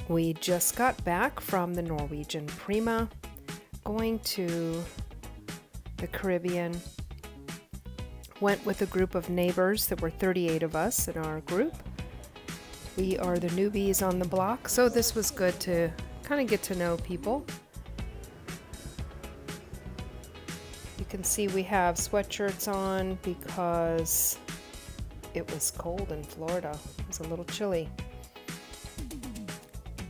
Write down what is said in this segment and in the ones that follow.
We just got back from the Norwegian Prima, going to the Caribbean. Went with a group of neighbors. There were 38 of us in our group. We are the newbies on the block, so this was good to kind of get to know people. You can see we have sweatshirts on because it was cold in Florida. It was a little chilly.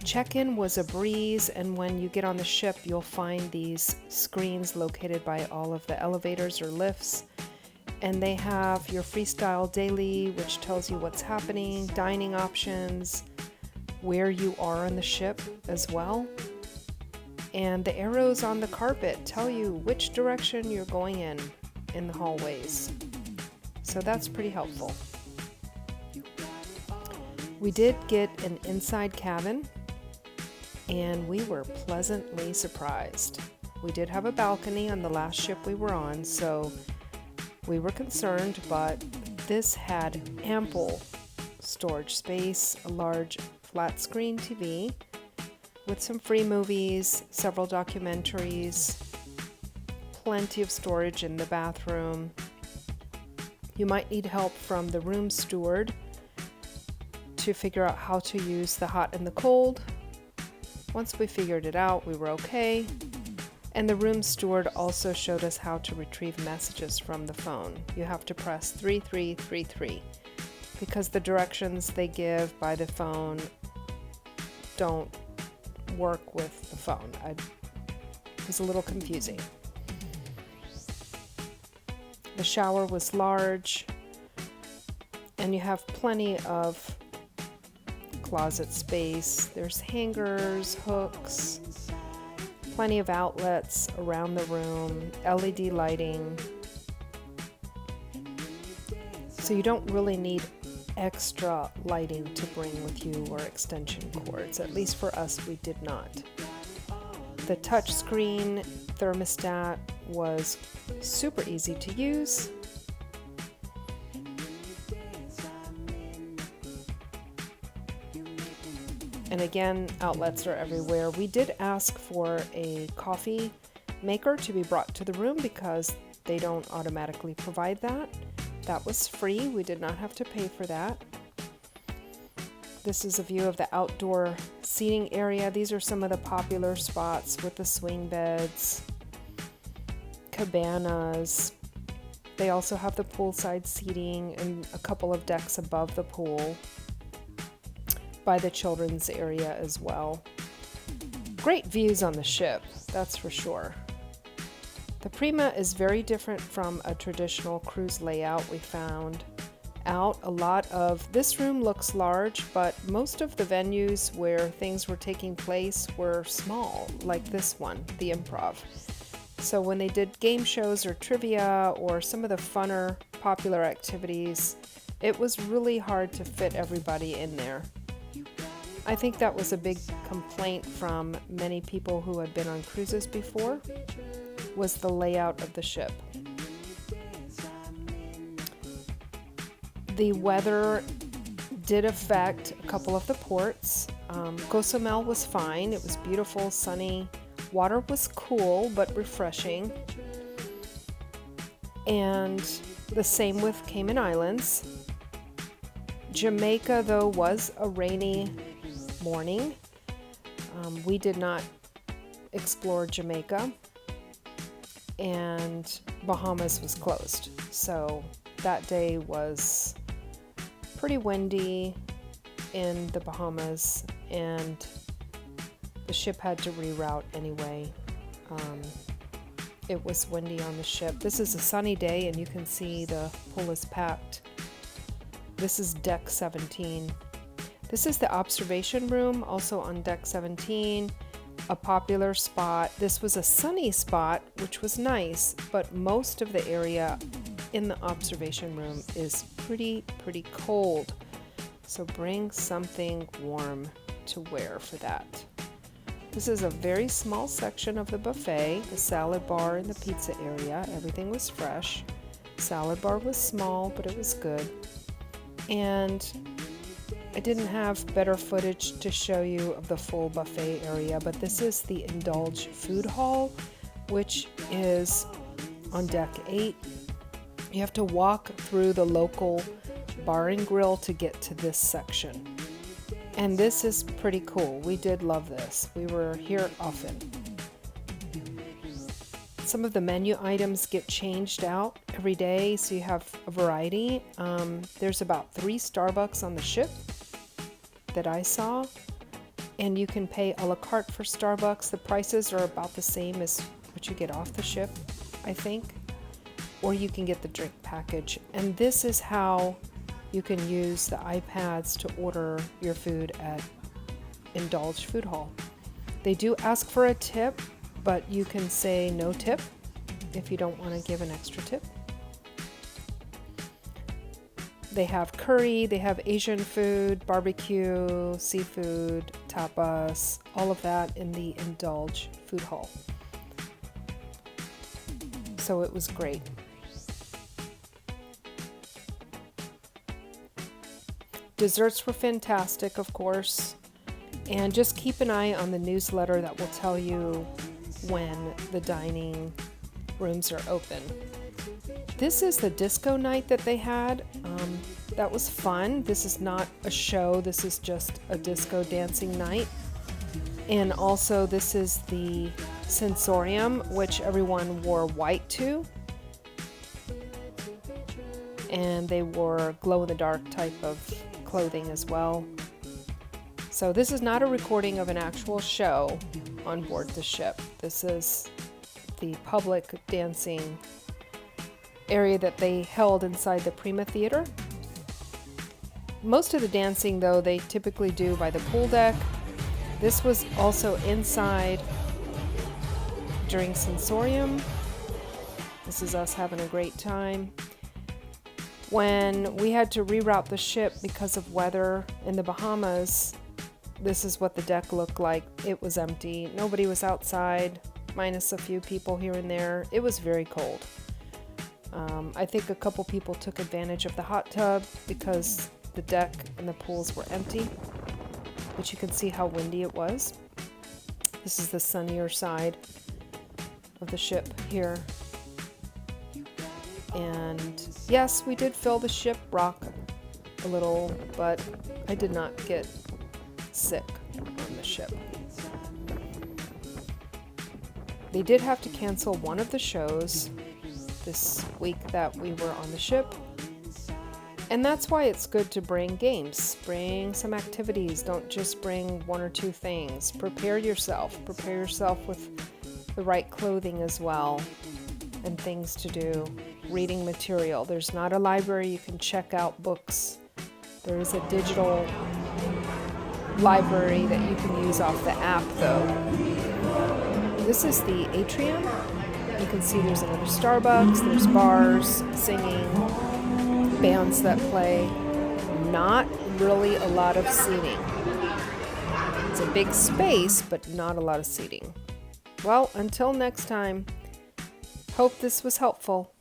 Check-in was a breeze, and when you get on the ship, you'll find these screens located by all of the elevators or lifts, and they have your freestyle daily, which tells you what's happening, dining options, where you are on the ship as well, and the arrows on the carpet tell you which direction you're going in the hallways. So that's pretty helpful. We did get an inside cabin, and we were pleasantly surprised. We did have a balcony on the last ship we were on, so we were concerned, but this had ample storage space, a large flat screen TV with some free movies, several documentaries, plenty of storage in the bathroom. You might need help from the room steward to figure out how to use the hot and the cold. Once we figured it out, we were okay. And the room steward also showed us how to retrieve messages from the phone. You have to press 3333 because the directions they give by the phone don't work with the phone. It was a little confusing. The shower was large, and you have plenty of closet space. There's hangers, hooks, plenty of outlets around the room, LED lighting. So you don't really need extra lighting to bring with you or extension cords. At least for us, we did not. The touchscreen thermostat was super easy to use. And again, outlets are everywhere. We did ask for a coffee maker to be brought to the room because they don't automatically provide that. That was free. We did not have to pay for that. This is a view of the outdoor seating area. These are some of the popular spots with the swing beds, cabanas. They also have the poolside seating and a couple of decks above the pool by the children's area as well. Great views on the ship, that's for sure. The Prima is very different from a traditional cruise layout. We found out a lot of, this room looks large, but most of the venues where things were taking place were small, like this one, the Improv. So when they did game shows or trivia or some of the funner, popular activities, it was really hard to fit everybody in there. I think that was a big complaint from many people who had been on cruises before, was the layout of the ship. The weather did affect a couple of the ports. Cozumel was fine. It was beautiful, sunny. Water was cool but refreshing. And the same with Cayman Islands. Jamaica, though, was a rainy morning. We did not explore Jamaica, and Bahamas was closed. So that day was pretty windy in the Bahamas, and the ship had to reroute anyway. It was windy on the ship. This is a sunny day, and you can see the pool is packed. This is deck 17. This is the observation room, also on deck 17, a popular spot. This was a sunny spot, which was nice, but most of the area in the observation room is pretty cold. So bring something warm to wear for that. This is a very small section of the buffet, the salad bar and the pizza area. Everything was fresh. Salad bar was small, but it was good. And I didn't have better footage to show you of the full buffet area, but this is the Indulge Food Hall, which is on deck 8. You have to walk through the local bar and grill to get to this section. And this is pretty cool. We did love this. We were here often. Some of the menu items get changed out every day, so you have a variety. There's about 3 Starbucks on the ship that I saw, and you can pay a la carte for Starbucks. The prices are about the same as what you get off the ship, I think, or you can get the drink package. And this is how you can use the iPads to order your food at Indulge Food Hall. They do ask for a tip, but you can say no tip if you don't want to give an extra tip. They have curry, they have Asian food, barbecue, seafood, tapas, all of that in the Indulge Food Hall. So it was great. Desserts were fantastic, of course, and just keep an eye on the newsletter that will tell you when the dining rooms are open. This is the disco night that they had. That was fun. This is not a show, this is just a disco dancing night. And also this is the sensorium, which everyone wore white to. And they wore glow-in-the-dark type of clothing as well. So this is not a recording of an actual show on board the ship. This is the public dancing area that they held inside the Prima Theater. Most of the dancing, though, they typically do by the pool deck. This was also inside during Sensorium. This is us having a great time. When we had to reroute the ship because of weather in the Bahamas, this is what the deck looked like. It was empty. Nobody was outside, minus a few people here and there. It was very cold. I think a couple people took advantage of the hot tub because the deck and the pools were empty, but you can see how windy it was. This is the sunnier side of the ship here. And yes, we did feel the ship rock a little, but I did not get sick on the ship. They did have to cancel one of the shows this week that we were on the ship. And that's why it's good to bring games, bring some activities. Don't just bring 1 or 2 things. Prepare yourself with the right clothing as well, and things to do. Reading material. There's not a library. You can check out books. There is a digital library that you can use off the app, though. This is the atrium. You can see there's another Starbucks, there's bars, singing, bands that play. Not really a lot of seating. It's a big space, but not a lot of seating. Well, until next time, hope this was helpful.